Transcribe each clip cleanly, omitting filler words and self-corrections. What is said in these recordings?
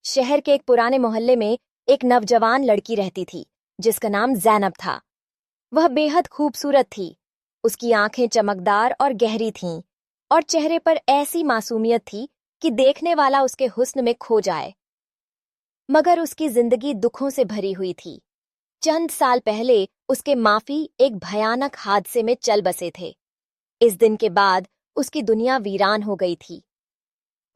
शहर के एक पुराने मोहल्ले में एक नवजवान लड़की रहती थी जिसका नाम ज़ैनब था। वह बेहद खूबसूरत थी। उसकी आंखें चमकदार और गहरी थीं और चेहरे पर ऐसी मासूमियत थी कि देखने वाला उसके हुस्न में खो जाए। मगर उसकी जिंदगी दुखों से भरी हुई थी। चंद साल पहले उसके माफी एक भयानक हादसे में चल बसे थे। इस दिन के बाद उसकी दुनिया वीरान हो गई थी।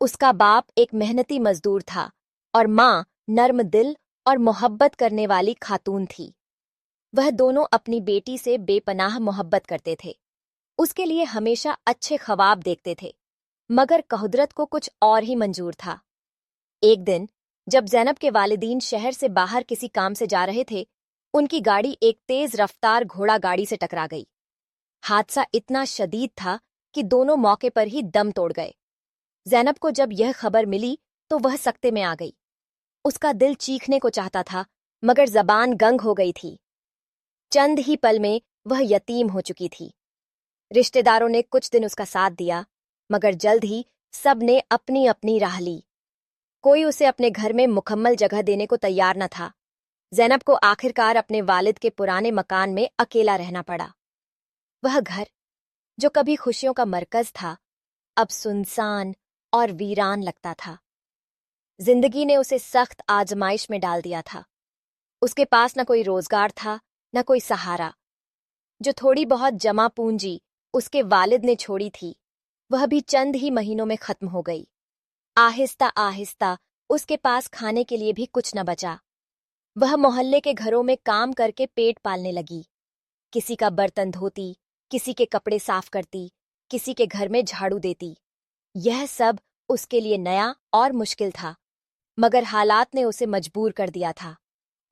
उसका बाप एक मेहनती मजदूर था और माँ नर्म दिल और मोहब्बत करने वाली खातून थी। वह दोनों अपनी बेटी से बेपनाह मोहब्बत करते थे। उसके लिए हमेशा अच्छे ख्वाब देखते थे, मगर कुदरत को कुछ और ही मंजूर था। एक दिन जब ज़ैनब के वालिदीन शहर से बाहर किसी काम से जा रहे थे, उनकी गाड़ी एक तेज रफ्तार घोड़ा गाड़ी से टकरा गई। हादसा इतना शदीद था कि दोनों मौके पर ही दम तोड़ गए। ज़ैनब को जब यह खबर मिली तो वह सकते में आ गई। उसका दिल चीखने को चाहता था, मगर जबान गंग हो गई थी। चंद ही पल में वह यतीम हो चुकी थी। रिश्तेदारों ने कुछ दिन उसका साथ दिया, मगर जल्द ही सब ने अपनी अपनी राह ली। कोई उसे अपने घर में मुकम्मल जगह देने को तैयार न था। ज़ैनब को आखिरकार अपने वालिद के पुराने मकान में अकेला रहना पड़ा। वह घर, जो कभी खुशियों का मरकज था, अब सुनसान और वीरान लगता था। जिंदगी ने उसे सख्त आजमाइश में डाल दिया था। उसके पास न कोई रोजगार था, न कोई सहारा। जो थोड़ी बहुत जमा पूंजी उसके वालिद ने छोड़ी थी, वह भी चंद ही महीनों में खत्म हो गई। आहिस्ता आहिस्ता उसके पास खाने के लिए भी कुछ न बचा। वह मोहल्ले के घरों में काम करके पेट पालने लगी। किसी का बर्तन धोती, किसी के कपड़े साफ करती, किसी के घर में झाड़ू देती। यह सब उसके लिए नया और मुश्किल था, मगर हालात ने उसे मजबूर कर दिया था।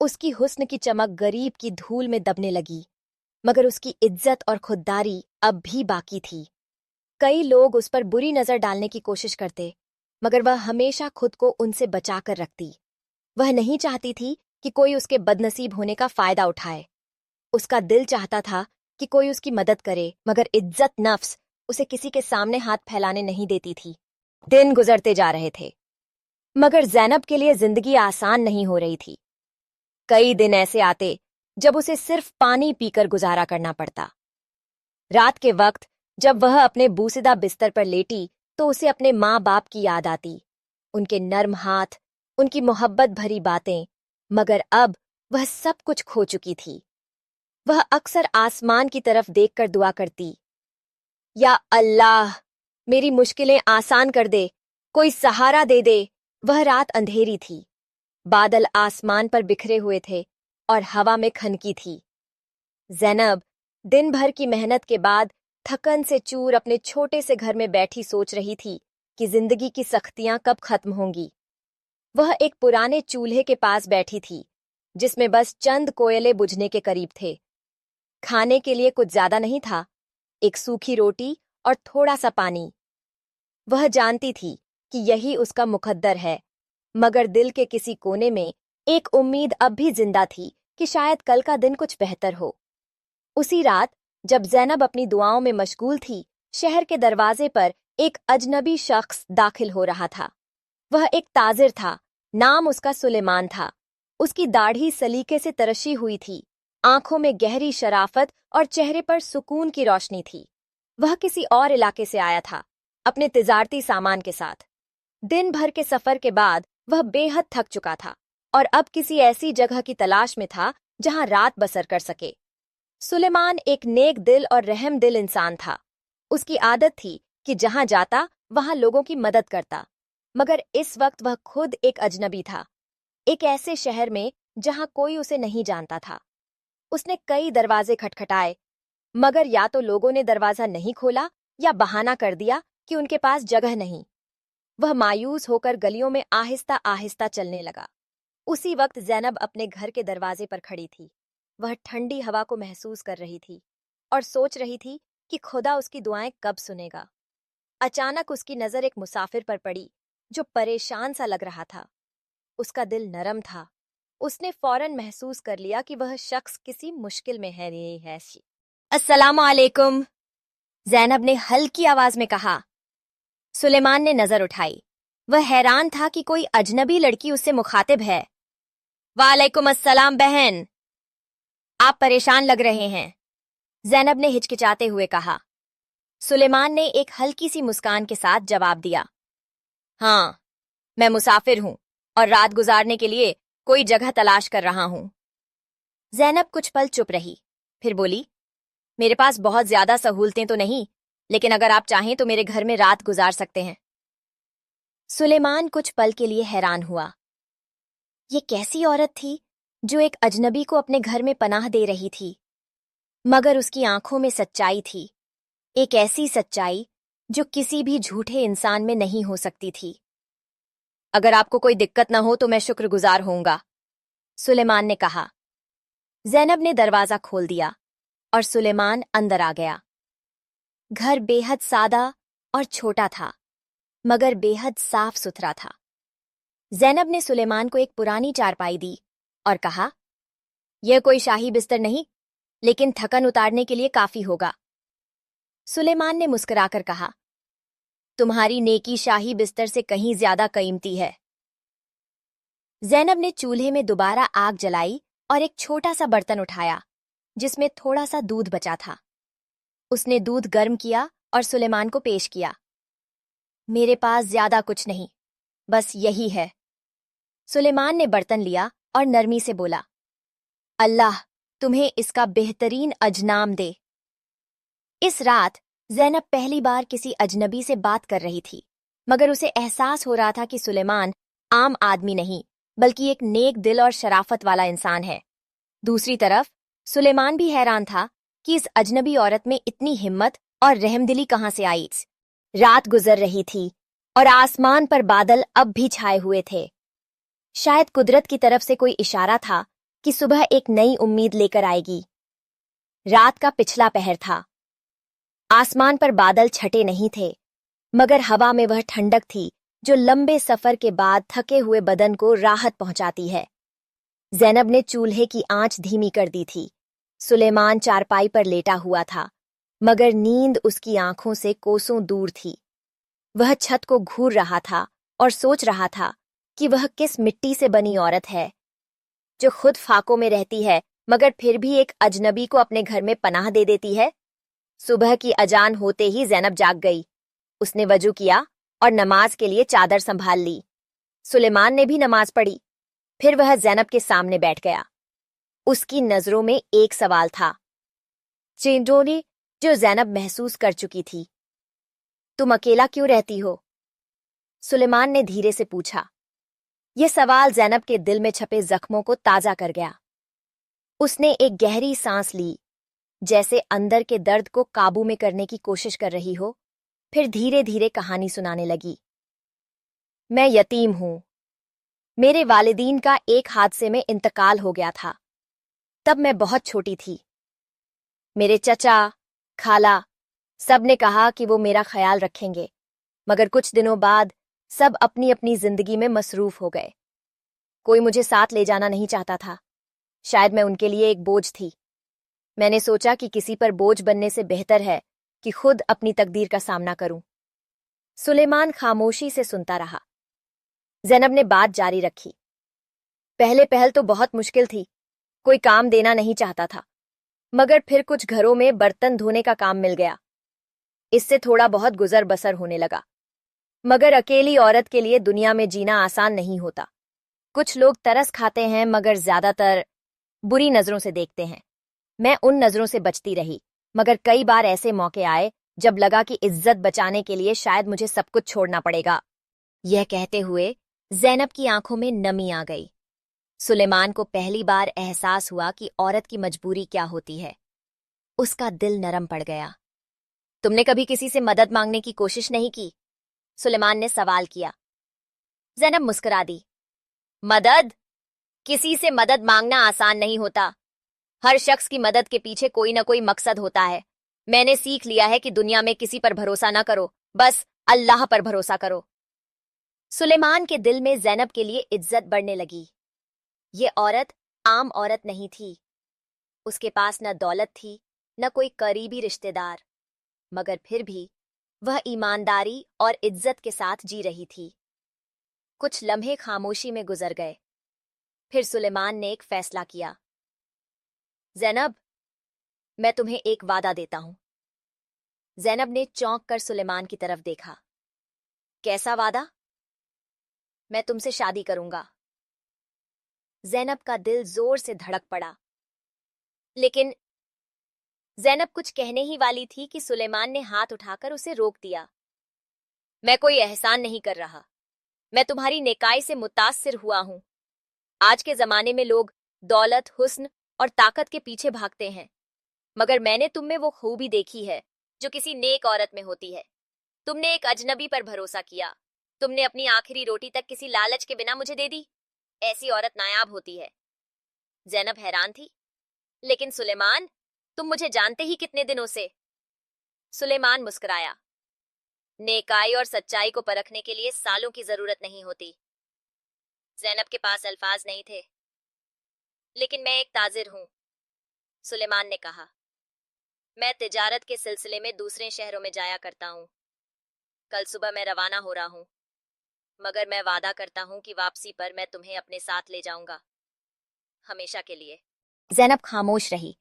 उसकी हुस्न की चमक गरीब की धूल में दबने लगी, मगर उसकी इज्जत और खुददारी अब भी बाकी थी। कई लोग उस पर बुरी नजर डालने की कोशिश करते, मगर वह हमेशा खुद को उनसे बचाकर रखती। वह नहीं चाहती थी कि कोई उसके बदनसीब होने का फायदा उठाए। उसका दिल चाहता था कि कोई उसकी मदद करे, मगर इज्जत नफ्स उसे किसी के सामने हाथ फैलाने नहीं देती थी। दिन गुजरते जा रहे थे, मगर ज़ैनब के लिए जिंदगी आसान नहीं हो रही थी। कई दिन ऐसे आते जब उसे सिर्फ पानी पीकर गुजारा करना पड़ता। रात के वक्त जब वह अपने बूसीदा बिस्तर पर लेटी तो उसे अपने माँ बाप की याद आती, उनके नर्म हाथ, उनकी मोहब्बत भरी बातें। मगर अब वह सब कुछ खो चुकी थी। वह अक्सर आसमान की तरफ देखकर दुआ करती, या अल्लाह, मेरी मुश्किलें आसान कर दे, कोई सहारा दे दे। वह रात अंधेरी थी। बादल आसमान पर बिखरे हुए थे और हवा में खनकी थी। ज़ैनब दिन भर की मेहनत के बाद थकन से चूर अपने छोटे से घर में बैठी सोच रही थी कि जिंदगी की सख्तियां कब खत्म होंगी। वह एक पुराने चूल्हे के पास बैठी थी, जिसमें बस चंद कोयले बुझने के करीब थे। खाने के लिए कुछ ज्यादा नहीं था, एक सूखी रोटी और थोड़ा सा पानी। वह जानती थी कि यही उसका मुकद्दर है, मगर दिल के किसी कोने में एक उम्मीद अब भी जिंदा थी कि शायद कल का दिन कुछ बेहतर हो। उसी रात जब ज़ैनब अपनी दुआओं में मशगूल थी, शहर के दरवाजे पर एक अजनबी शख्स दाखिल हो रहा था। वह एक ताजिर था, नाम उसका सुलेमान था। उसकी दाढ़ी सलीके से तरशी हुई थी, आंखों में गहरी शराफत और चेहरे पर सुकून की रोशनी थी। वह किसी और इलाके से आया था, अपने तिजारती सामान के साथ। दिन भर के सफर के बाद वह बेहद थक चुका था और अब किसी ऐसी जगह की तलाश में था जहां रात बसर कर सके। सुलेमान एक नेक दिल और रहम दिल इंसान था। उसकी आदत थी कि जहां जाता वहां लोगों की मदद करता, मगर इस वक्त वह खुद एक अजनबी था, एक ऐसे शहर में जहां कोई उसे नहीं जानता था। उसने कई दरवाजे खटखटाए, मगर या तो लोगों ने दरवाजा नहीं खोला या बहाना कर दिया कि उनके पास जगह नहीं। वह मायूस होकर गलियों में आहिस्ता आहिस्ता चलने लगा। उसी वक्त ज़ैनब अपने घर के दरवाजे पर खड़ी थी। वह ठंडी हवा को महसूस कर रही थी और सोच रही थी कि खुदा उसकी दुआएं कब सुनेगा। अचानक उसकी नजर एक मुसाफिर पर पड़ी जो परेशान सा लग रहा था। उसका दिल नरम था। उसने फौरन महसूस कर लिया कि वह शख्स किसी मुश्किल में है। अस्सलामु अलैकुम, ज़ैनब ने हल्की आवाज में कहा। सुलेमान ने नजर उठाई। वह हैरान था कि कोई अजनबी लड़की उससे मुखातिब है। वालेकुम अस्सलाम बहन, आप परेशान लग रहे हैं, ज़ैनब ने हिचकिचाते हुए कहा। सुलेमान ने एक हल्की सी मुस्कान के साथ जवाब दिया, हाँ, मैं मुसाफिर हूं और रात गुजारने के लिए कोई जगह तलाश कर रहा हूं। ज़ैनब कुछ पल चुप रही, फिर बोली, मेरे पास बहुत ज्यादा सहूलतें तो नहीं, लेकिन अगर आप चाहें तो मेरे घर में रात गुजार सकते हैं। सुलेमान कुछ पल के लिए हैरान हुआ। ये कैसी औरत थी जो एक अजनबी को अपने घर में पनाह दे रही थी? मगर उसकी आंखों में सच्चाई थी, एक ऐसी सच्चाई जो किसी भी झूठे इंसान में नहीं हो सकती थी। अगर आपको कोई दिक्कत न हो तो मैं शुक्रगुजार होऊंगा, सुलेमान ने कहा। ज़ैनब ने दरवाजा खोल दिया और सुलेमान अंदर आ गया। घर बेहद सादा और छोटा था, मगर बेहद साफ सुथरा था। ज़ैनब ने सुलेमान को एक पुरानी चारपाई दी और कहा, यह कोई शाही बिस्तर नहीं, लेकिन थकन उतारने के लिए काफी होगा। सुलेमान ने मुस्कुराकर कहा, तुम्हारी नेकी शाही बिस्तर से कहीं ज्यादा कीमती है। ज़ैनब ने चूल्हे में दोबारा आग जलाई और एक छोटा सा बर्तन उठाया जिसमें थोड़ा सा दूध बचा था। उसने दूध गर्म किया और सुलेमान को पेश किया। मेरे पास ज्यादा कुछ नहीं, बस यही है। सुलेमान ने बर्तन लिया और नरमी से बोला, अल्लाह तुम्हें इसका बेहतरीन अजनाम दे। इस रात ज़ैनब पहली बार किसी अजनबी से बात कर रही थी, मगर उसे एहसास हो रहा था कि सुलेमान आम आदमी नहीं, बल्कि एक नेक दिल और शराफत वाला इंसान है। दूसरी तरफ सुलेमान भी हैरान था कि इस अजनबी औरत में इतनी हिम्मत और रहमदिली कहां से आई। रात गुजर रही थी और आसमान पर बादल अब भी छाए हुए थे। शायद कुदरत की तरफ से कोई इशारा था कि सुबह एक नई उम्मीद लेकर आएगी। रात का पिछला पहर था। आसमान पर बादल छटे नहीं थे, मगर हवा में वह ठंडक थी जो लंबे सफर के बाद थके हुए बदन को राहत पहुंचाती है। ज़ैनब ने चूल्हे की आंच धीमी कर दी थी। सुलेमान चारपाई पर लेटा हुआ था, मगर नींद उसकी आंखों से कोसों दूर थी। वह छत को घूर रहा था और सोच रहा था कि वह किस मिट्टी से बनी औरत है जो खुद फाकों में रहती है, मगर फिर भी एक अजनबी को अपने घर में पनाह दे देती है। सुबह की अजान होते ही ज़ैनब जाग गई। उसने वजू किया और नमाज के लिए चादर संभाल ली। सुलेमान ने भी नमाज पढ़ी। फिर वह ज़ैनब के सामने बैठ गया। उसकी नजरों में एक सवाल था, चिंटोने, जो ज़ैनब महसूस कर चुकी थी। तुम अकेला क्यों रहती हो? सुलेमान ने धीरे से पूछा। यह सवाल ज़ैनब के दिल में छपे जख्मों को ताजा कर गया। उसने एक गहरी सांस ली, जैसे अंदर के दर्द को काबू में करने की कोशिश कर रही हो। फिर धीरे धीरे कहानी सुनाने लगी। मैं यतीम हूं। मेरे वालिदीन का एक हादसे में इंतकाल हो गया था। तब मैं बहुत छोटी थी। मेरे चचा, खाला सब ने कहा कि वो मेरा ख्याल रखेंगे, मगर कुछ दिनों बाद सब अपनी अपनी जिंदगी में मसरूफ हो गए। कोई मुझे साथ ले जाना नहीं चाहता था। शायद मैं उनके लिए एक बोझ थी। मैंने सोचा कि किसी पर बोझ बनने से बेहतर है कि खुद अपनी तकदीर का सामना करूं। सुलेमान खामोशी से सुनता रहा। ज़ैनब ने बात जारी रखी। पहले पहल तो बहुत मुश्किल थी। कोई काम देना नहीं चाहता था, मगर फिर कुछ घरों में बर्तन धोने का काम मिल गया। इससे थोड़ा बहुत गुजर बसर होने लगा। मगर अकेली औरत के लिए दुनिया में जीना आसान नहीं होता। कुछ लोग तरस खाते हैं, मगर ज्यादातर बुरी नजरों से देखते हैं। मैं उन नजरों से बचती रही, मगर कई बार ऐसे मौके आए जब लगा कि इज्जत बचाने के लिए शायद मुझे सब कुछ छोड़ना पड़ेगा। यह कहते हुए ज़ैनब की आंखों में नमी आ गई। सुलेमान को पहली बार एहसास हुआ कि औरत की मजबूरी क्या होती है। उसका दिल नरम पड़ गया। तुमने कभी किसी से मदद मांगने की कोशिश नहीं की? सुलेमान ने सवाल किया। ज़ैनब मुस्कुरा दी। मदद? किसी से मदद मांगना आसान नहीं होता। हर शख्स की मदद के पीछे कोई न कोई मकसद होता है। मैंने सीख लिया है कि दुनिया में किसी पर भरोसा न करो, बस अल्लाह पर भरोसा करो। सुलेमान के दिल में ज़ैनब के लिए इज्जत बढ़ने लगी। ये औरत आम औरत नहीं थी। उसके पास न दौलत थी, न कोई करीबी रिश्तेदार, मगर फिर भी वह ईमानदारी और इज्जत के साथ जी रही थी। कुछ लम्हे खामोशी में गुजर गए। फिर सुलेमान ने एक फैसला किया। ज़ैनब, मैं तुम्हें एक वादा देता हूं। ज़ैनब ने चौंक कर सुलेमान की तरफ देखा। कैसा वादा? मैं तुमसे शादी करूंगा। ज़ैनब का दिल जोर से धड़क पड़ा। लेकिन ज़ैनब कुछ कहने ही वाली थी कि सुलेमान ने हाथ उठाकर उसे रोक दिया। मैं कोई एहसान नहीं कर रहा। मैं तुम्हारी नेकाई से मुतासिर हुआ हूं। आज के जमाने में लोग दौलत, हुस्न और ताकत के पीछे भागते हैं, मगर मैंने तुम में वो खूबी देखी है जो किसी नेक औरत में होती है। तुमने एक अजनबी पर भरोसा किया। तुमने अपनी आखिरी रोटी तक किसी लालच के बिना मुझे दे दी। ऐसी औरत नायाब होती है। ज़ैनब हैरान थी। लेकिन सुलेमान, तुम मुझे जानते ही कितने दिनों से? सुलेमान मुस्कुराया। नेकाई और सच्चाई को परखने के लिए सालों की जरूरत नहीं होती। ज़ैनब के पास अल्फाज नहीं थे। लेकिन मैं एक ताजिर हूं, सुलेमान ने कहा। मैं तिजारत के सिलसिले में दूसरे शहरों में जाया करता हूं। कल सुबह मैं रवाना हो रहा हूं, मगर मैं वादा करता हूं कि वापसी पर मैं तुम्हें अपने साथ ले जाऊंगा, हमेशा के लिए। ज़ैनब खामोश रही,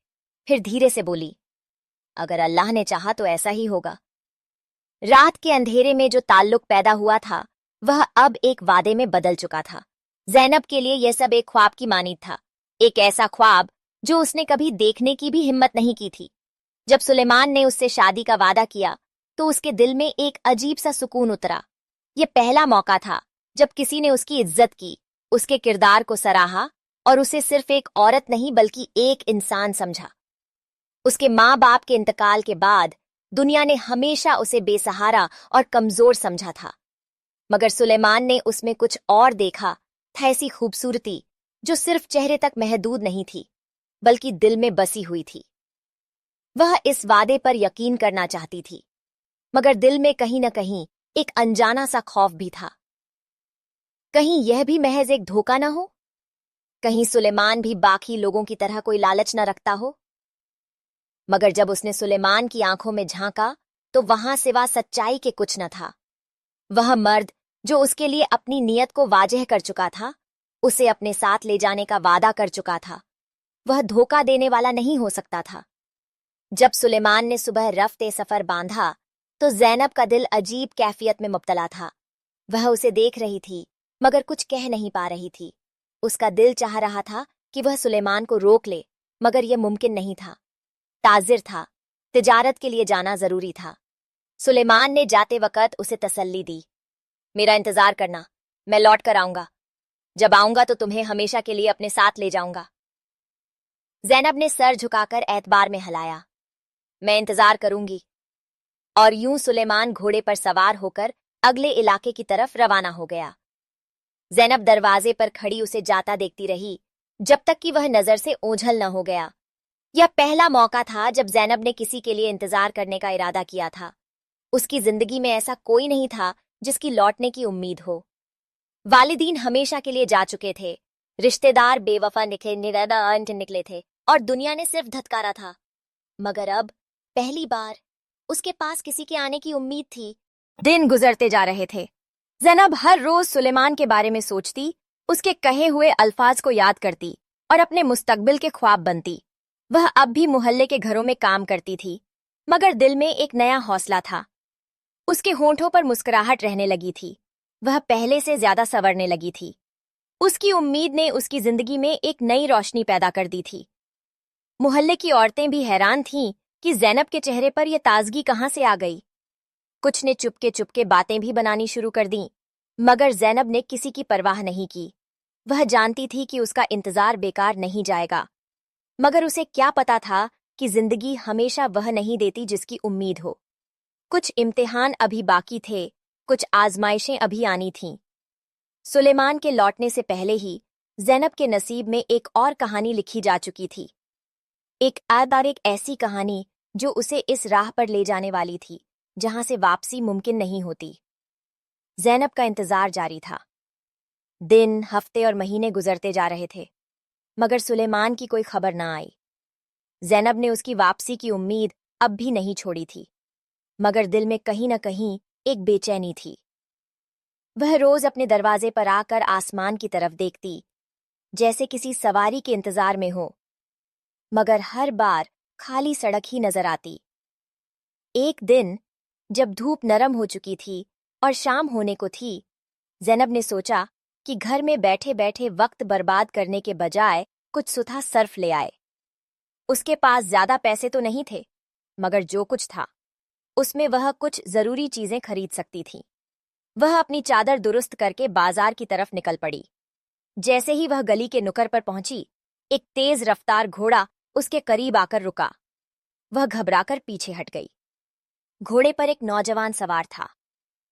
फिर धीरे से बोली, अगर अल्लाह ने चाहा तो ऐसा ही होगा। रात के अंधेरे में जो ताल्लुक पैदा हुआ था वह अब एक वादे में बदल चुका था। ज़ैनब के लिए यह सब एक ख्वाब की मानीत था, एक ऐसा ख्वाब जो उसने कभी देखने की भी हिम्मत नहीं की थी। जब सुलेमान ने उससे शादी का वादा किया तो उसके दिल में एक अजीब सा सुकून उतरा। यह पहला मौका था जब किसी ने उसकी इज्जत की, उसके किरदार को सराहा और उसे सिर्फ एक औरत नहीं बल्कि एक इंसान समझा। उसके माँ बाप के इंतकाल के बाद दुनिया ने हमेशा उसे बेसहारा और कमजोर समझा था, मगर सुलेमान ने उसमें कुछ और देखा था, ऐसी खूबसूरती जो सिर्फ चेहरे तक महदूद नहीं थी बल्कि दिल में बसी हुई थी। वह इस वादे पर यकीन करना चाहती थी, मगर दिल में कहीं न कहीं एक अनजाना सा खौफ भी था। कहीं यह भी महज एक धोखा न हो? कहीं सुलेमान भी बाकी लोगों की तरह कोई लालच न रखता हो? मगर जब उसने सुलेमान की आंखों में झांका तो वहां सिवा सच्चाई के कुछ न था। वह मर्द जो उसके लिए अपनी नीयत को वाजह कर चुका था, उसे अपने साथ ले जाने का वादा कर चुका था, वह धोखा देने वाला नहीं हो सकता था। जब सुलेमान ने सुबह रफ्ते सफर बांधा तो ज़ैनब का दिल अजीब कैफियत में मुब्तला था। वह उसे देख रही थी मगर कुछ कह नहीं पा रही थी। उसका दिल चाह रहा था कि वह सुलेमान को रोक ले, मगर यह मुमकिन नहीं था। ताजिर था, तिजारत के लिए जाना जरूरी था। सुलेमान ने जाते वक्त उसे तसल्ली दी, मेरा इंतजार करना, मैं लौट कर आऊंगा। जब आऊंगा तो तुम्हें हमेशा के लिए अपने साथ ले जाऊंगा। ज़ैनब ने सर झुकाकर एतबार में हिलाया, मैं इंतजार करूंगी। और यूं सुलेमान घोड़े पर सवार होकर अगले इलाके की तरफ रवाना हो गया। ज़ैनब दरवाजे पर खड़ी उसे जाता देखती रही जब तक कि वह नजर से ओझल न हो गया। यह पहला मौका था जब ज़ैनब ने किसी के लिए इंतजार करने का इरादा किया था। उसकी जिंदगी में ऐसा कोई नहीं था जिसकी लौटने की उम्मीद हो। वालिदीन हमेशा के लिए जा चुके थे, रिश्तेदार बेवफा निकले थे और दुनिया ने सिर्फ धत्कारा था, मगर अब पहली बार उसके पास किसी के आने की उम्मीद थी। दिन गुजरते जा रहे थे। ज़ैनब हर रोज सुलेमान के बारे में सोचती, उसके कहे हुए अल्फाज को याद करती और अपने मुस्तकबिल के ख्वाब बनती। वह अब भी मोहल्ले के घरों में काम करती थी, मगर दिल में एक नया हौसला था। उसके होंठों पर मुस्कुराहट रहने लगी थी, वह पहले से ज्यादा संवरने लगी थी। उसकी उम्मीद ने उसकी जिंदगी में एक नई रोशनी पैदा कर दी थी। मोहल्ले की औरतें भी हैरान थीं कि ज़ैनब के चेहरे पर यह ताजगी कहाँ से आ गई। कुछ ने चुपके चुपके बातें भी बनानी शुरू कर दीं, मगर ज़ैनब ने किसी की परवाह नहीं की। वह जानती थी कि उसका इंतजार बेकार नहीं जाएगा, मगर उसे क्या पता था कि जिंदगी हमेशा वह नहीं देती जिसकी उम्मीद हो। कुछ इम्तिहान अभी बाकी थे, कुछ आजमाइशें अभी आनी थीं। सुलेमान के लौटने से पहले ही ज़ैनब के नसीब में एक और कहानी लिखी जा चुकी थी। एक ऐसी कहानी जो उसे इस राह पर ले जाने वाली थी जहां से वापसी मुमकिन नहीं होती। ज़ैनब का इंतजार जारी था। दिन, हफ्ते और महीने गुजरते जा रहे थे, मगर सुलेमान की कोई खबर न आई। ज़ैनब ने उसकी वापसी की उम्मीद अब भी नहीं छोड़ी थी, मगर दिल में कहीं न कहीं एक बेचैनी थी। वह रोज अपने दरवाजे पर आकर आसमान की तरफ देखती, जैसे किसी सवारी के इंतजार में हो, मगर हर बार खाली सड़क ही नजर आती। एक दिन जब धूप नरम हो चुकी थी और शाम होने को थी, ज़ैनब ने सोचा कि घर में बैठे बैठे वक्त बर्बाद करने के बजाय कुछ सुथा सर्फ ले आए। उसके पास ज्यादा पैसे तो नहीं थे, मगर जो कुछ था उसमें वह कुछ जरूरी चीजें खरीद सकती थी। वह अपनी चादर दुरुस्त करके बाजार की तरफ निकल पड़ी। जैसे ही वह गली के नुक्कड़ पर पहुंची, एक तेज रफ्तार घोड़ा उसके करीब आकर रुका। वह घबराकर पीछे हट गई। घोड़े पर एक नौजवान सवार था,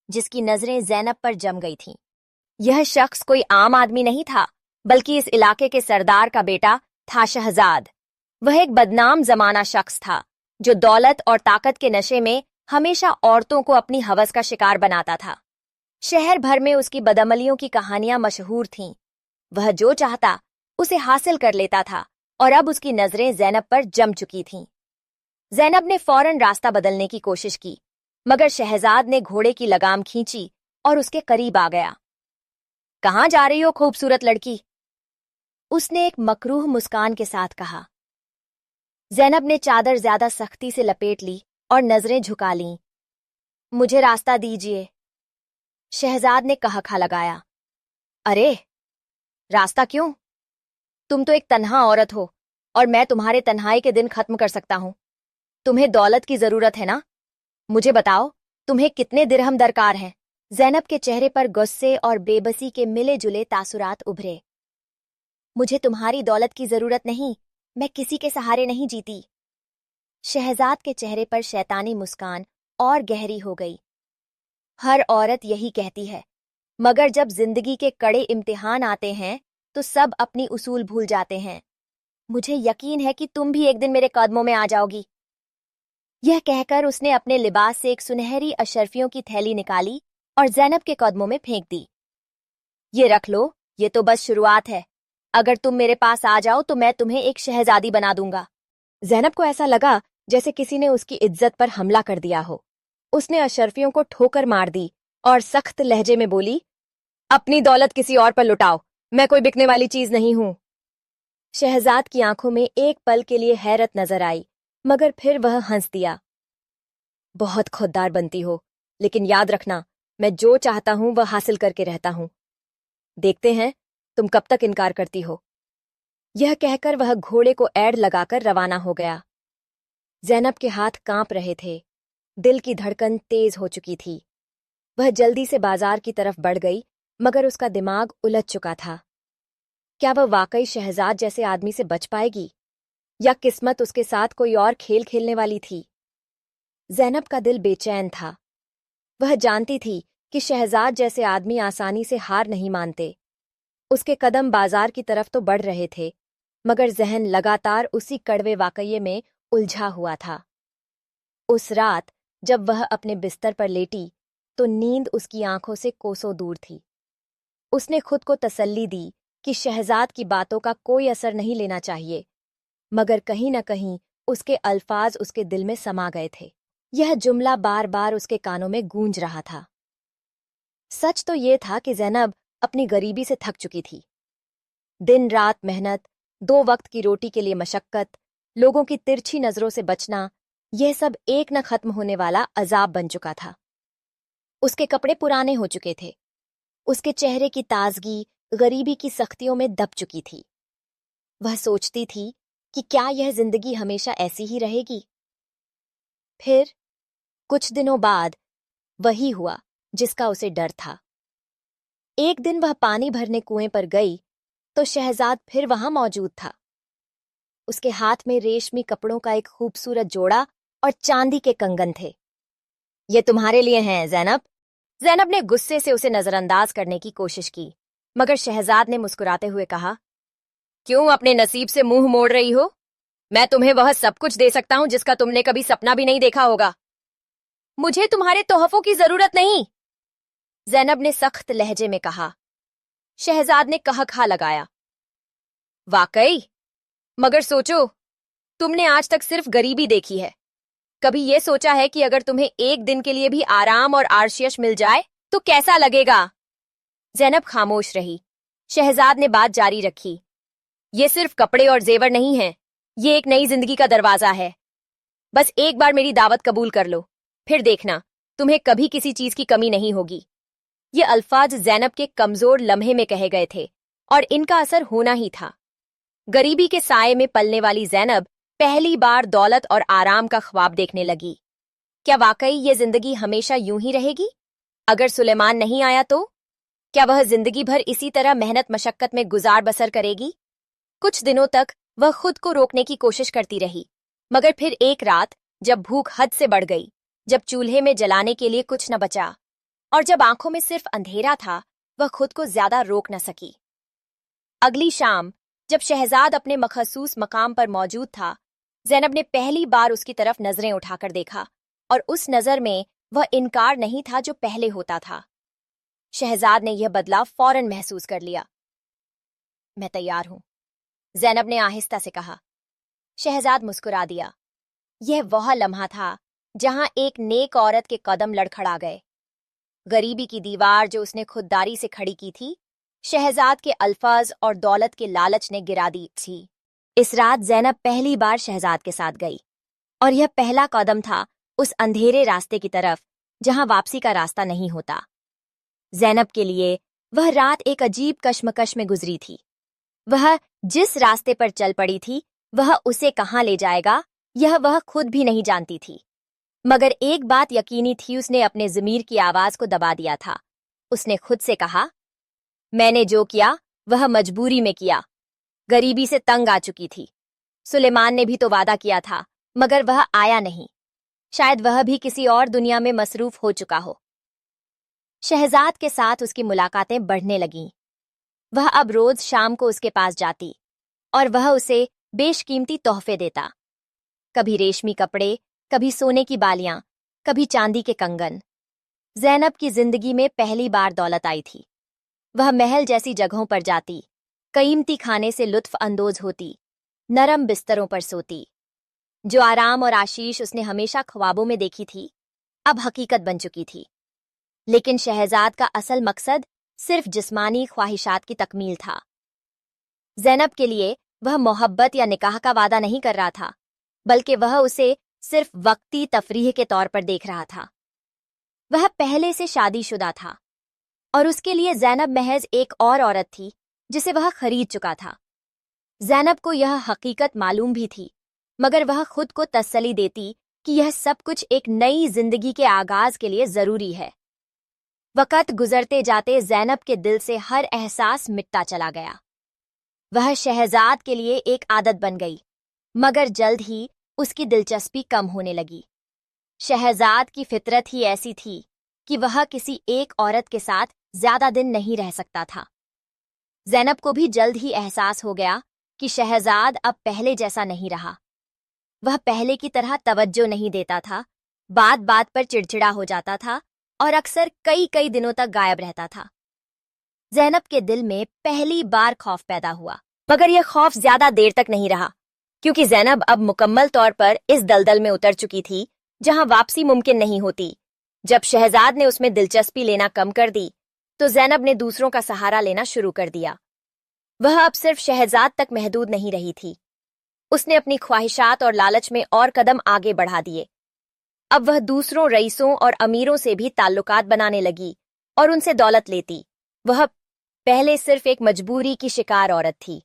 जिसकी नजरें ज़ैनब पर जम गई थीं। यह शख्स कोई आम आदमी नहीं था, बल्कि इस इलाके के सरदार का बेटा था, शहजाद। वह एक बदनाम जमाना शख्स था, जो दौलत और ताकत के नशे में हमेशा औरतों को अपनी हवस का शिकार बनाता था। शहर भर में उसकी बदअमलियों की कहानियां मशहूर थीं। वह जो चाहता उसे हासिल कर लेता था, और अब उसकी नजरें ज़ैनब पर जम चुकी थीं। ज़ैनब ने फौरन रास्ता बदलने की कोशिश की, मगर शहजाद ने घोड़े की लगाम खींची और उसके करीब आ गया। कहाँ जा रही हो खूबसूरत लड़की? उसने एक मकरूह मुस्कान के साथ कहा। ज़ैनब ने चादर ज्यादा सख्ती से लपेट ली और नजरें झुका लीं। मुझे रास्ता दीजिए, शहजाद ने कहखा लगाया। अरे, रास्ता क्यों? तुम तो एक तन्हा औरत हो, और मैं तुम्हारे तन्हाई के दिन खत्म कर सकता हूं। तुम्हें दौलत की जरूरत है ना? मुझे बताओ, तुम्हें कितने दिरहम दरकार हैं? ज़ैनब के चेहरे पर गुस्से और बेबसी के मिले जुले तासुरात उभरे। मुझे तुम्हारी दौलत की जरूरत नहीं, मैं किसी के सहारे नहीं जीती। शहजाद के चेहरे पर शैतानी मुस्कान और गहरी हो गई। हर औरत यही कहती है, मगर जब जिंदगी के कड़े इम्तिहान आते हैं तो सब अपनी उसूल भूल जाते हैं। मुझे यकीन है कि तुम भी एक दिन मेरे कदमों में आ जाओगी। यह कहकर उसने अपने लिबास से एक सुनहरी अशर्फियों की थैली निकाली और ज़ैनब के कदमों में फेंक दी। ये रख लो, ये तो बस शुरुआत है। अगर तुम मेरे पास आ जाओ तो मैं तुम्हें एक शहजादी बना दूंगा। ज़ैनब को ऐसा लगा जैसे किसी ने उसकी इज्जत पर हमला कर दिया हो। उसने अशर्फियों को ठोकर मार दी और सख्त लहजे में बोली, अपनी दौलत किसी और पर लुटाओ, मैं कोई बिकने वाली चीज नहीं हूं। शहजाद की आंखों में एक पल के लिए हैरत नजर आई, मगर फिर वह हंस दिया। बहुत खुददार बनती हो, लेकिन याद रखना, मैं जो चाहता हूं वह हासिल करके रहता हूं। देखते हैं तुम कब तक इनकार करती हो। यह कहकर वह घोड़े को ऐड़ लगाकर रवाना हो गया। ज़ैनब के हाथ कांप रहे थे, दिल की धड़कन तेज हो चुकी थी। वह जल्दी से बाजार की तरफ बढ़ गई, मगर उसका दिमाग उलझ चुका था। क्या वह वाकई शहजाद जैसे आदमी से बच पाएगी, या किस्मत उसके साथ कोई और खेल खेलने वाली थी? ज़ैनब का दिल बेचैन था। वह जानती थी कि शहजाद जैसे आदमी आसानी से हार नहीं मानते। उसके कदम बाजार की तरफ तो बढ़ रहे थे, मगर जहन लगातार उसी कड़वे वाकये में उलझा हुआ था। उस रात जब वह अपने बिस्तर पर लेटी, तो नींद उसकी आंखों से कोसों दूर थी। उसने खुद को तसल्ली दी कि शहजाद की बातों का कोई असर नहीं लेना चाहिए, मगर कहीं न कहीं उसके अल्फाज उसके दिल में समा गए थे। यह जुमला बार बार उसके कानों में गूंज रहा था। सच तो ये था कि ज़ैनब अपनी गरीबी से थक चुकी थी। दिन रात मेहनत, 2 वक्त की रोटी के लिए मशक्कत, लोगों की तिरछी नजरों से बचना, यह सब एक न खत्म होने वाला अजाब बन चुका था। उसके कपड़े पुराने हो चुके थे। उसके चेहरे की ताजगी गरीबी की सख्तियों में दब चुकी थी। वह सोचती थी कि क्या यह जिंदगी हमेशा ऐसी ही रहेगी? फिर कुछ दिनों बाद वही हुआ जिसका उसे डर था। एक दिन वह पानी भरने कुएं पर गई तो शहजाद फिर वहां मौजूद था। उसके हाथ में रेशमी कपड़ों का एक खूबसूरत जोड़ा और चांदी के कंगन थे। ये तुम्हारे लिए हैं, ज़ैनब। ज़ैनब ने गुस्से से उसे नजरअंदाज करने की कोशिश की, मगर शहजाद ने मुस्कुराते हुए कहा, क्यों अपने नसीब से मुंह मोड़ रही हो? मैं तुम्हें वह सब कुछ दे सकता हूं जिसका तुमने कभी सपना भी नहीं देखा होगा। मुझे तुम्हारे तोहफों की जरूरत नहीं, ज़ैनब ने सख्त लहजे में कहा। शहजाद ने कहखा लगाया। वाकई? मगर सोचो, तुमने आज तक सिर्फ गरीबी देखी है। कभी ये सोचा है कि अगर तुम्हें एक दिन के लिए भी आराम और आरशियश मिल जाए तो कैसा लगेगा? زینب خاموش رہی۔ شہزاد نے بات جاری رکھی، یہ صرف کپڑے اور زیور نہیں ہیں، یہ ایک نئی زندگی کا دروازہ ہے۔ بس ایک بار میری دعوت قبول کر لو، پھر دیکھنا تمہیں کبھی کسی چیز کی کمی نہیں ہوگی۔ یہ الفاظ زینب کے کمزور لمحے میں کہے گئے تھے اور ان کا اثر ہونا ہی تھا۔ غریبی کے سائے میں پلنے والی زینب پہلی بار دولت اور آرام کا خواب دیکھنے لگی۔ کیا واقعی یہ زندگی ہمیشہ یوں ہی رہے گی؟ اگر سلیمان نہیں آیا تو کیا وہ زندگی بھر اسی طرح محنت مشقت میں گزار بسر کرے گی؟ کچھ دنوں تک وہ خود کو روکنے کی کوشش کرتی رہی، مگر پھر ایک رات جب بھوک حد سے بڑھ گئی، جب چولہے میں جلانے کے لیے کچھ نہ بچا اور جب آنکھوں میں صرف اندھیرا تھا، وہ خود کو زیادہ روک نہ سکی۔ اگلی شام جب شہزاد اپنے مخصوص مقام پر موجود تھا، زینب نے پہلی بار اس کی طرف نظریں اٹھا کر دیکھا، اور اس نظر میں وہ انکار نہیں تھا جو پہلے ہوتا تھا۔ شہزاد نے یہ بدلاؤ فوراً محسوس کر لیا۔ میں تیار ہوں، زینب نے آہستہ سے کہا۔ شہزاد مسکرا دیا۔ یہ وہ لمحہ تھا جہاں ایک نیک عورت کے قدم لڑکھڑا گئے۔ غریبی کی دیوار جو اس نے خودداری سے کھڑی کی تھی، شہزاد کے الفاظ اور دولت کے لالچ نے گرا دی تھی۔ اس رات زینب پہلی بار شہزاد کے ساتھ گئی، اور یہ پہلا قدم تھا اس اندھیرے راستے کی طرف جہاں واپسی کا راستہ نہیں ہوتا۔ زینب کے لیے وہ رات ایک عجیب کشمکش میں گزری تھی۔ وہ جس راستے پر چل پڑی تھی وہ اسے کہاں لے جائے گا یہ وہ خود بھی نہیں جانتی تھی، مگر ایک بات یقینی تھی، اس نے اپنے ضمیر کی آواز کو دبا دیا تھا۔ اس نے خود سے کہا، میں نے جو کیا وہ مجبوری میں کیا، غریبی سے تنگ آ چکی تھی۔ سلیمان نے بھی تو وعدہ کیا تھا، مگر وہ آیا نہیں، شاید وہ بھی کسی اور دنیا میں مصروف ہو چکا ہو۔ شہزاد کے ساتھ اس کی ملاقاتیں بڑھنے لگیں۔ وہ اب روز شام کو اس کے پاس جاتی اور وہ اسے بیش قیمتی تحفے دیتا، کبھی ریشمی کپڑے، کبھی سونے کی بالیاں، کبھی چاندی کے کنگن۔ زینب کی زندگی میں پہلی بار دولت آئی تھی۔ وہ محل جیسی جگہوں پر جاتی، قیمتی کھانے سے لطف اندوز ہوتی، نرم بستروں پر سوتی۔ جو آرام اور آشیش اس نے ہمیشہ خوابوں میں دیکھی تھی، اب حقیقت بن چکی تھی۔ لیکن شہزاد کا اصل مقصد صرف جسمانی خواہشات کی تکمیل تھا۔ زینب کے لیے وہ محبت یا نکاح کا وعدہ نہیں کر رہا تھا، بلکہ وہ اسے صرف وقتی تفریح کے طور پر دیکھ رہا تھا۔ وہ پہلے سے شادی شدہ تھا، اور اس کے لیے زینب محض ایک اور عورت تھی جسے وہ خرید چکا تھا۔ زینب کو یہ حقیقت معلوم بھی تھی، مگر وہ خود کو تسلی دیتی کہ یہ سب کچھ ایک نئی زندگی کے آغاز کے لیے ضروری ہے۔ وقت گزرتے جاتے زینب کے دل سے ہر احساس مٹتا چلا گیا۔ وہ شہزاد کے لیے ایک عادت بن گئی، مگر جلد ہی اس کی دلچسپی کم ہونے لگی۔ شہزاد کی فطرت ہی ایسی تھی کہ وہ کسی ایک عورت کے ساتھ زیادہ دن نہیں رہ سکتا تھا۔ زینب کو بھی جلد ہی احساس ہو گیا کہ شہزاد اب پہلے جیسا نہیں رہا۔ وہ پہلے کی طرح توجہ نہیں دیتا تھا، بات بات پر چڑچڑا ہو جاتا تھا اور اکثر کئی دنوں تک غائب رہتا تھا۔ زینب کے دل میں پہلی بار خوف پیدا ہوا، مگر یہ خوف زیادہ دیر تک نہیں رہا، کیونکہ زینب اب مکمل طور پر اس دلدل میں اتر چکی تھی جہاں واپسی ممکن نہیں ہوتی۔ جب شہزاد نے اس میں دلچسپی لینا کم کر دی تو زینب نے دوسروں کا سہارا لینا شروع کر دیا۔ وہ اب صرف شہزاد تک محدود نہیں رہی تھی، اس نے اپنی خواہشات اور لالچ میں اور قدم آگے بڑھا دیے۔ اب وہ دوسروں رئیسوں اور امیروں سے بھی تعلقات بنانے لگی اور ان سے دولت لیتی۔ وہ پہلے صرف ایک مجبوری کی شکار عورت تھی،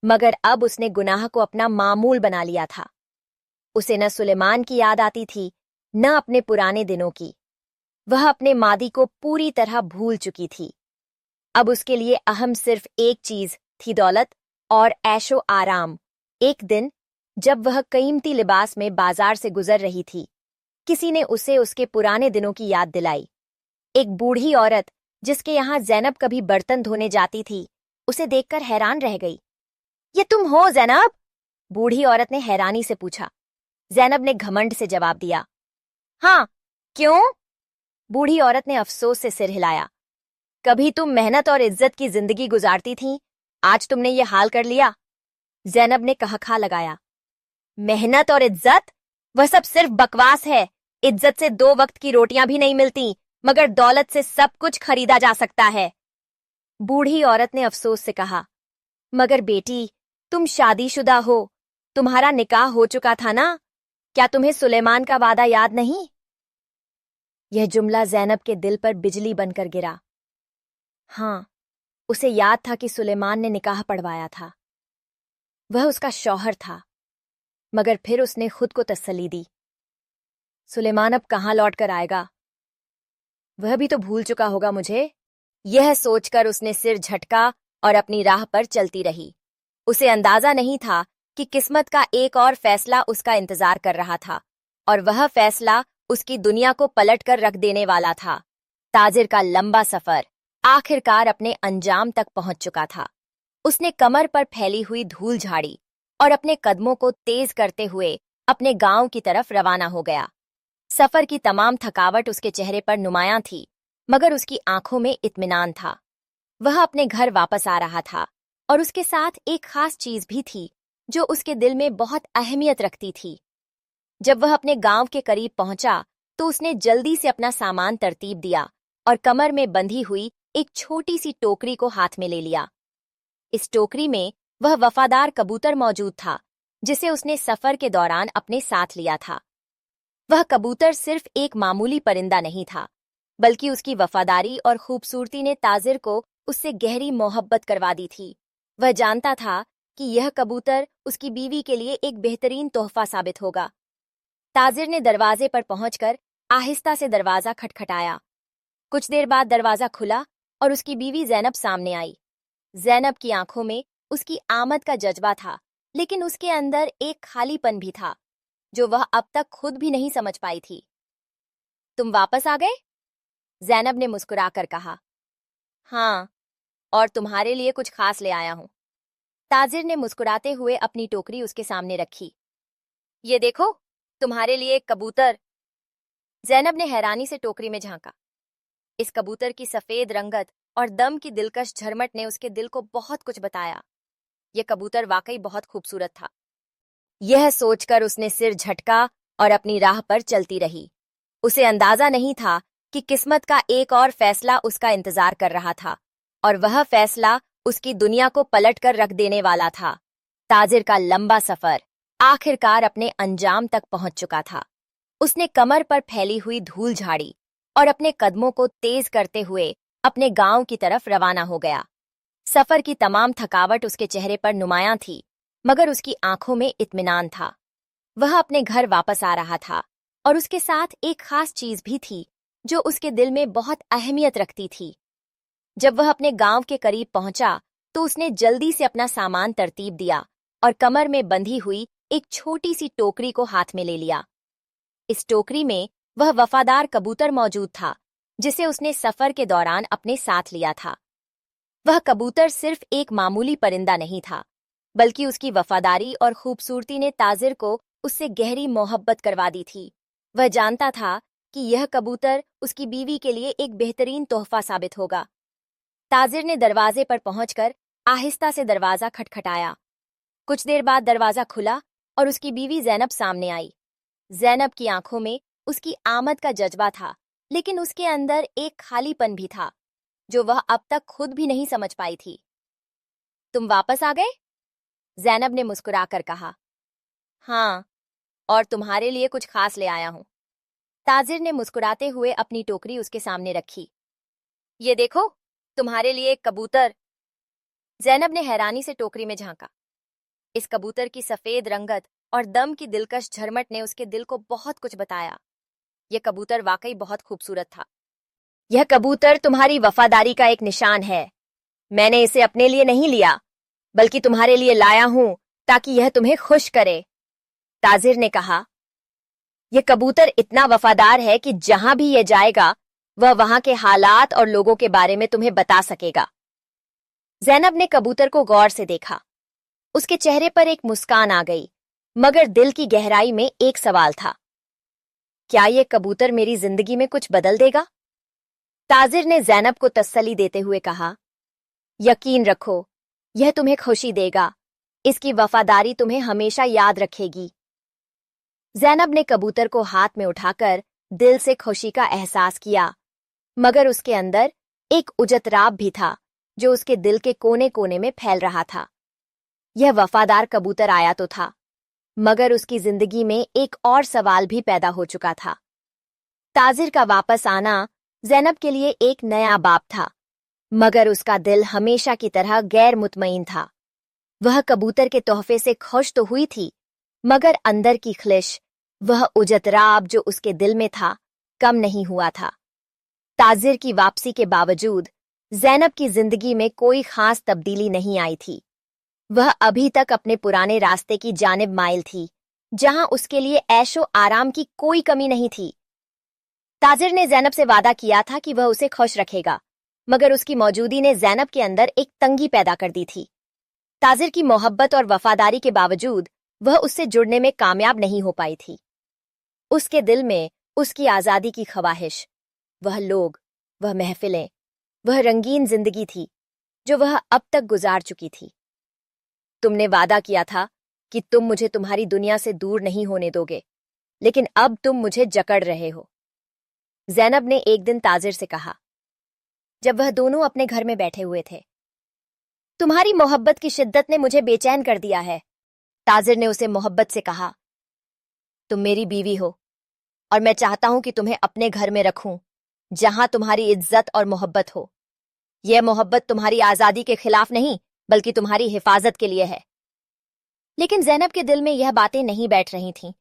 مگر اب اس نے گناہ کو اپنا معمول بنا لیا تھا۔ اسے نہ سلیمان کی یاد آتی تھی، نہ اپنے پرانے دنوں کی۔ وہ اپنے ماضی کو پوری طرح بھول چکی تھی۔ اب اس کے لیے اہم صرف ایک چیز تھی، دولت اور عیش و آرام۔ ایک دن جب وہ قیمتی لباس میں بازار سے گزر رہی تھی، کسی نے اسے اس کے پرانے دنوں کی یاد دلائی۔ ایک بوڑھی عورت جس کے یہاں زینب کبھی برتن دھونے جاتی تھی، اسے دیکھ کر حیران رہ گئی۔ یہ تم ہو زینب؟ بوڑھی عورت نے حیرانی سے پوچھا۔ زینب نے گھمنڈ سے جواب دیا، ہاں، کیوں؟ بوڑھی عورت نے افسوس سے سر ہلایا۔ کبھی تم محنت اور عزت کی زندگی گزارتی تھیں، آج تم نے یہ حال کر لیا۔ زینب نے کہکھا لگایا، محنت اور عزت؟ وہ سب صرف بکواس ہے۔ عزت سے 2 وقت کی روٹیاں بھی نہیں ملتی، مگر دولت سے سب کچھ خریدا جا سکتا ہے۔ बूढ़ी औरत ने अफसोस से कहा, मगर बेटी, तुम शादीशुदा हो, तुम्हारा निकाह हो चुका था ना? क्या तुम्हें सुलेमान का वादा याद नहीं? यह जुमला ज़ैनब के दिल पर बिजली बनकर गिरा। हाँ, उसे याद था कि सुलेमान ने निकाह पढ़वाया था। वह उसका शौहर था। मगर फिर उसने खुद को तसल्ली दी, सुलेमान अब कहाँ लौट कर आएगा? वह भी तो भूल चुका होगा मुझे। यह सोचकर उसने सिर झटका और अपनी राह पर चलती रही। उसे अंदाजा नहीं था कि किस्मत का एक और फैसला उसका इंतजार कर रहा था, और वह फैसला उसकी दुनिया को पलट कर रख देने वाला था। ताजिर का लंबा सफर आखिरकार अपने अंजाम तक पहुंच चुका था। उसने कमर पर फैली हुई धूल झाड़ी और अपने कदमों को तेज करते हुए अपने गांव की तरफ रवाना हो गया। सफर की तमाम थकावट उसके चेहरे पर नुमायां थी, मगर उसकी आंखों में इत्मीनान था। वह अपने घर वापस आ रहा था, और उसके साथ एक खास चीज भी थी जो उसके दिल में बहुत अहमियत रखती थी। जब वह अपने गांव के करीब पहुंचा तो उसने जल्दी से अपना सामान तरतीब दिया और कमर में बंधी हुई एक छोटी सी टोकरी को हाथ में ले लिया। इस टोकरी में वह वफादार कबूतर मौजूद था जिसे उसने सफर के दौरान अपने साथ लिया था। वह कबूतर सिर्फ एक मामूली परिंदा नहीं था, बल्कि उसकी वफादारी और खूबसूरती ने ताजिर को उससे गहरी मोहब्बत करवा दी थी। वह जानता था कि यह कबूतर उसकी बीवी के लिए एक बेहतरीन तोहफा साबित होगा। ताजिर ने दरवाजे पर पहुंचकर आहिस्ता से दरवाजा खटखटाया। कुछ देर बाद दरवाजा खुला और उसकी बीवी ज़ैनब सामने आई। ज़ैनब की आंखों में उसकी आमद का जज्बा था, लेकिन उसके अंदर एक खालीपन भी था जो वह अब तक खुद भी नहीं समझ पाई थी। तुम वापस आ गए? ज़ैनब ने मुस्कुराकर कहा। हाँ, और तुम्हारे लिए कुछ खास ले आया हूं। ताजिर ने मुस्कुराते हुए अपनी टोकरी उसके सामने रखी। ये देखो, तुम्हारे लिए एक कबूतर। ज़ैनब ने हैरानी से टोकरी में झांका। इस कबूतर की सफेद रंगत और दम की दिलकश झरमट ने उसके दिल को बहुत कुछ बताया। यह कबूतर वाकई बहुत खूबसूरत था। यह सोचकर उसने सिर झटका और अपनी राह पर चलती रही। उसे अंदाजा नहीं था कि किस्मत का एक और फैसला उसका इंतजार कर रहा था, और वह फैसला उसकी दुनिया को पलट कर रख देने वाला था। ताजिर का लंबा सफर आखिरकार अपने अंजाम तक पहुंच चुका था। उसने कमर पर फैली हुई धूल झाड़ी और अपने कदमों को तेज करते हुए अपने गांव की तरफ रवाना हो गया। सफर की तमाम थकावट उसके चेहरे पर नुमायां थी, मगर उसकी आंखों में इत्मीनान था। वह अपने घर वापस आ रहा था, और उसके साथ एक खास चीज भी थी जो उसके दिल में बहुत अहमियत रखती थी। जब वह अपने गांव के करीब पहुंचा तो उसने जल्दी से अपना सामान तरतीब दिया और कमर में बंधी हुई एक छोटी सी टोकरी को हाथ में ले लिया। इस टोकरी में वह वफादार कबूतर मौजूद था जिसे उसने सफर के दौरान अपने साथ लिया था। वह कबूतर सिर्फ एक मामूली परिंदा नहीं था, बल्कि उसकी वफादारी और खूबसूरती ने ताजिर को उससे गहरी मोहब्बत करवा दी थी। वह जानता था कि यह कबूतर उसकी बीवी के लिए एक बेहतरीन तोहफा साबित होगा। ताजिर ने दरवाजे पर पहुंचकर आहिस्ता से दरवाजा खटखटाया। कुछ देर बाद दरवाजा खुला और उसकी बीवी ज़ैनब सामने आई। ज़ैनब की आंखों में उसकी आमद का जज्बा था, लेकिन उसके अंदर एक खालीपन भी था जो वह अब तक खुद भी नहीं समझ पाई थी। तुम वापस आ गए? ज़ैनब ने मुस्कुराकर कहा। हाँ, और तुम्हारे लिए कुछ खास ले आया हूं। ताजिर ने मुस्कुराते हुए अपनी टोकरी उसके सामने रखी। ये देखो, तुम्हारे लिए एक कबूतर। ज़ैनब ने हैरानी से टोकरी में झांका। इस कबूतर की सफेद रंगत और दम की दिलकश झरमट ने उसके दिल को बहुत कुछ बताया। यह कबूतर वाकई बहुत खूबसूरत था। यह कबूतर तुम्हारी वफादारी का एक निशान है। मैंने इसे अपने लिए नहीं लिया, बल्कि तुम्हारे लिए लाया हूं ताकि यह तुम्हें खुश करे। ताजिर ने कहा, यह कबूतर इतना वफादार है कि जहां भी यह जाएगा वह वहां के हालात और लोगों के बारे में तुम्हें बता सकेगा। ज़ैनब ने कबूतर को गौर से देखा। उसके चेहरे पर एक मुस्कान आ गई, मगर दिल की गहराई में एक सवाल था। क्या यह कबूतर मेरी जिंदगी में कुछ बदल देगा? ताजिर ने ज़ैनब को तसल्ली देते हुए कहा, यकीन रखो, यह तुम्हें खुशी देगा। इसकी वफादारी तुम्हें हमेशा याद रखेगी। ज़ैनब ने कबूतर को हाथ में उठाकर दिल से खुशी का एहसास किया, मगर उसके अंदर एक उजतराब भी था जो उसके दिल के कोने कोने में फैल रहा था। यह वफादार कबूतर आया तो था, मगर उसकी जिंदगी में एक और सवाल भी पैदा हो चुका था। ताजिर का वापस आना ज़ैनब के लिए एक नया बाब था, मगर उसका दिल हमेशा की तरह गैर मुतमईन था। वह कबूतर के तोहफे से खुश तो हुई थी, मगर अंदर की ख्लिश, वह उजतराब जो उसके दिल में था, कम नहीं हुआ था। ताजिर की वापसी के बावजूद ज़ैनब की जिंदगी में कोई खास तब्दीली नहीं आई थी। वह अभी तक अपने पुराने रास्ते की जानिब माइल थी, जहां उसके लिए ऐशो आराम की कोई कमी नहीं थी। ताजिर ने ज़ैनब से वादा किया था कि वह उसे खुश रखेगा, मगर उसकी मौजूदगी ने ज़ैनब के अंदर एक तंगी पैदा कर दी थी। ताजिर की मोहब्बत और वफादारी के बावजूद वह उससे जुड़ने में कामयाब नहीं हो पाई थी। उसके दिल में उसकी आज़ादी की ख्वाहिश, वह लोग, वह महफिलें, वह रंगीन जिंदगी थी जो वह अब तक गुजार चुकी थी। तुमने वादा किया था कि तुम मुझे तुम्हारी दुनिया से दूर नहीं होने दोगे, लेकिन अब तुम मुझे जकड़ रहे हो, ज़ैनब ने एक दिन ताजिर से कहा, जब वह दोनों अपने घर में बैठे हुए थे। तुम्हारी मोहब्बत की शिद्दत ने मुझे बेचैन कर दिया है। ताजिर ने उसे मोहब्बत से कहा, तुम मेरी बीवी हो और मैं चाहता हूं कि तुम्हें अपने घर में रखूं, जहां तुम्हारी इज्जत और मोहब्बत हो। यह मोहब्बत तुम्हारी आजादी के खिलाफ नहीं, बल्कि तुम्हारी हिफाजत के लिए है। लेकिन ज़ैनब के दिल में यह बातें नहीं बैठ रही थीं।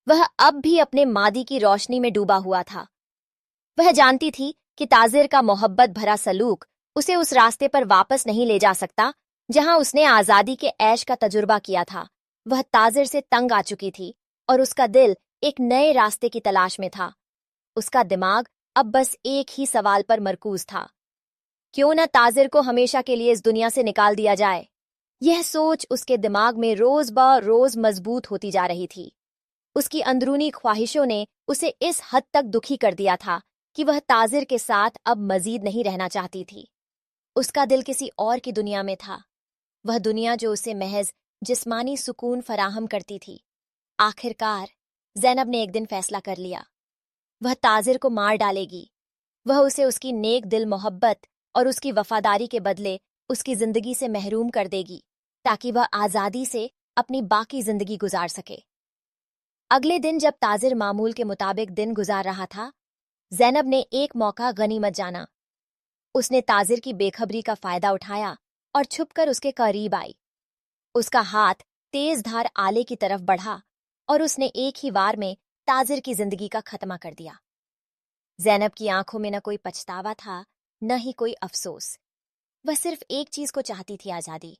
वह अब भी अपने मादी की रोशनी में डूबा हुआ था। वह जानती थी कि ताजिर का मोहब्बत भरा सलूक उसे उस रास्ते पर वापस नहीं ले जा सकता जहां उसने आजादी के ऐश का तजुर्बा किया था। वह ताजिर से तंग आ चुकी थी और उसका दिल एक नए रास्ते की तलाश में था। उसका दिमाग अब बस एक ही सवाल पर मरकूज था, क्यों न ताजिर को हमेशा के लिए इस दुनिया से निकाल दिया जाए। यह सोच उसके दिमाग में रोज ब रोज मजबूत होती जा रही थी। उसकी अंदरूनी ख्वाहिशों ने उसे इस हद तक दुखी कर दिया था कि वह ताजिर के साथ अब मजीद नहीं रहना चाहती थी। उसका दिल किसी और की दुनिया में था, वह दुनिया जो उसे महज जिस्मानी सुकून फराहम करती थी। आखिरकार ज़ैनब ने एक दिन फैसला कर लिया, वह ताजिर को मार डालेगी। वह उसे उसकी नेक दिल मोहब्बत और उसकी वफादारी के बदले उसकी जिंदगी से महरूम कर देगी, ताकि वह आज़ादी से अपनी बाकी जिंदगी गुजार सके। अगले दिन जब ताजिर मामूल के मुताबिक दिन गुजार रहा था, ज़ैनब ने एक मौका गनीमत जाना। उसने ताजिर की बेखबरी का फायदा उठाया और छुपकर उसके करीब आई। उसका हाथ तेज धार आले की तरफ बढ़ा और उसने एक ही वार में ताजिर की जिंदगी का खत्मा कर दिया। ज़ैनब की आंखों में न कोई पछतावा था, न ही कोई अफसोस। वह सिर्फ एक चीज को चाहती थी, आजादी।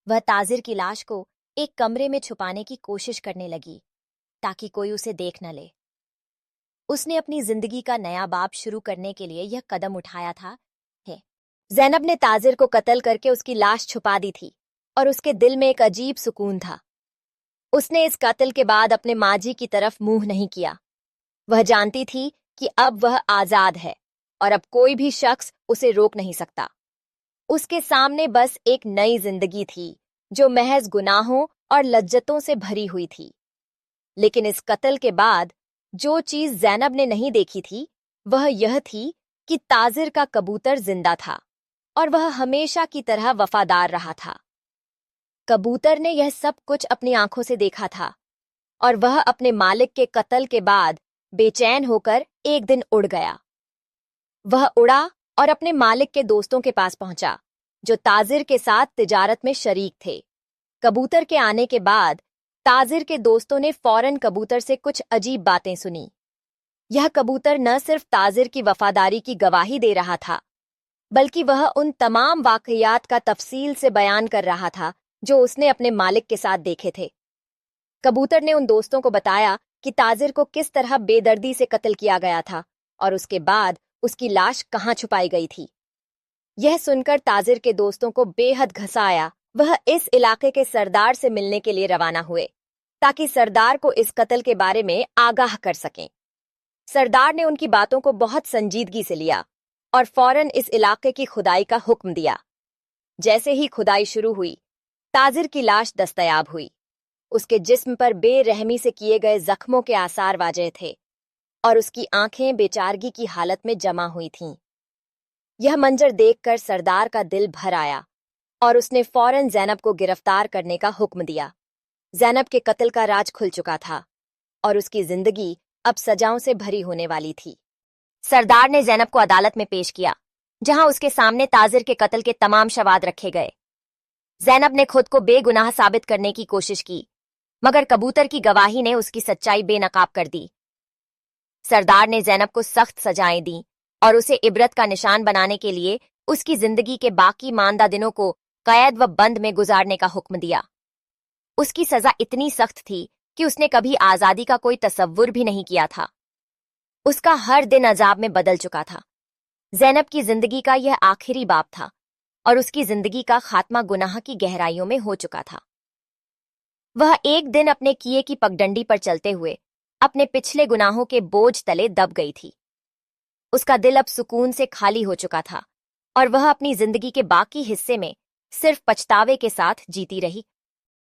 वह ताजिर की लाश को एक कमरे में छुपाने की कोशिश करने लगी, ताकि कोई उसे देख न ले। उसने अपनी जिंदगी का नया बाब शुरू करने के लिए यह कदम उठाया था। ज़ैनब ने ताजिर को कत्ल करके उसकी लाश छुपा दी थी और उसके दिल में एक अजीब सुकून था। उसने इस कत्ल के बाद अपने माजी की तरफ मुंह नहीं किया। वह जानती थी कि अब वह आजाद है और अब कोई भी शख्स उसे रोक नहीं सकता। उसके सामने बस एक नई जिंदगी थी जो महज गुनाहों और लज्जतों से भरी हुई थी। लेकिन इस कत्ल के बाद जो चीज ज़ैनब ने नहीं देखी थी, वह यह थी कि ताजिर का कबूतर जिंदा था और वह हमेशा की तरह वफादार रहा था। कबूतर ने यह सब कुछ अपनी आंखों से देखा था और वह अपने मालिक के कत्ल के बाद बेचैन होकर एक दिन उड़ गया। वह उड़ा और अपने मालिक के दोस्तों के पास पहुंचा, जो ताजिर के साथ तिजारत में शरीक थे। कबूतर के आने के बाद ताजिर के दोस्तों ने फौरन कबूतर से कुछ अजीब बातें सुनी। यह कबूतर न सिर्फ ताजिर की वफादारी की गवाही दे रहा था, बल्कि वह उन तमाम वाकयात का तफसील से बयान कर रहा था जो उसने अपने मालिक के साथ देखे थे। कबूतर ने उन दोस्तों को बताया कि ताजिर को किस तरह बेदर्दी से कत्ल किया गया था और उसके बाद उसकी लाश कहाँ छुपाई गई थी। यह सुनकर ताजिर के दोस्तों को बेहद घसा आया। वह इस इलाके के सरदार से मिलने के लिए रवाना हुए, ताकि सरदार को इस कत्ल के बारे में आगाह कर सकें। सरदार ने उनकी बातों को बहुत संजीदगी से लिया और फौरन इस इलाके की खुदाई का हुक्म दिया। जैसे ही खुदाई शुरू हुई, ताजिर की लाश दस्तयाब हुई। उसके जिस्म पर बेरहमी से किए गए जख्मों के आसार वाजह थे और उसकी आंखें बेचारगी की हालत में जमा हुई थीं। यह मंजर देखकर सरदार का दिल भर आया और उसने फौरन ज़ैनब को गिरफ्तार करने का हुक्म दिया। ज़ैनब के कत्ल का राज खुल चुका था और उसकी जिंदगी अब सजाओं से भरी होने वाली थी। सरदार ने ज़ैनब को अदालत में पेश किया, जहां उसके सामने ताजिर के कत्ल के तमाम शवाद रखे गए। ज़ैनब ने खुद को बेगुनाह साबित करने की कोशिश की, मगर कबूतर की गवाही ने उसकी सच्चाई बेनकाब कर दी। सरदार ने ज़ैनब को सख्त सजाएं दी और उसे इबरत का निशान बनाने के लिए उसकी जिंदगी के बाकी मानदा दिनों को कैद व बंद में गुजारने का हुक्म दिया। उसकी सजा इतनी सख्त थी कि उसने कभी आजादी का कोई तसव्वुर भी नहीं किया था। उसका हर दिन अजाब में बदल चुका था। ज़ैनब की जिंदगी का यह आखिरी बाब था और उसकी जिंदगी का खात्मा गुनाह की गहराइयों में हो चुका था। वह एक दिन अपने किए की पगडंडी पर चलते हुए अपने पिछले गुनाहों के बोझ तले दब गई थी। उसका दिल अब सुकून से खाली हो चुका था और वह अपनी जिंदगी के बाकी हिस्से में सिर्फ पछतावे के साथ जीती रही।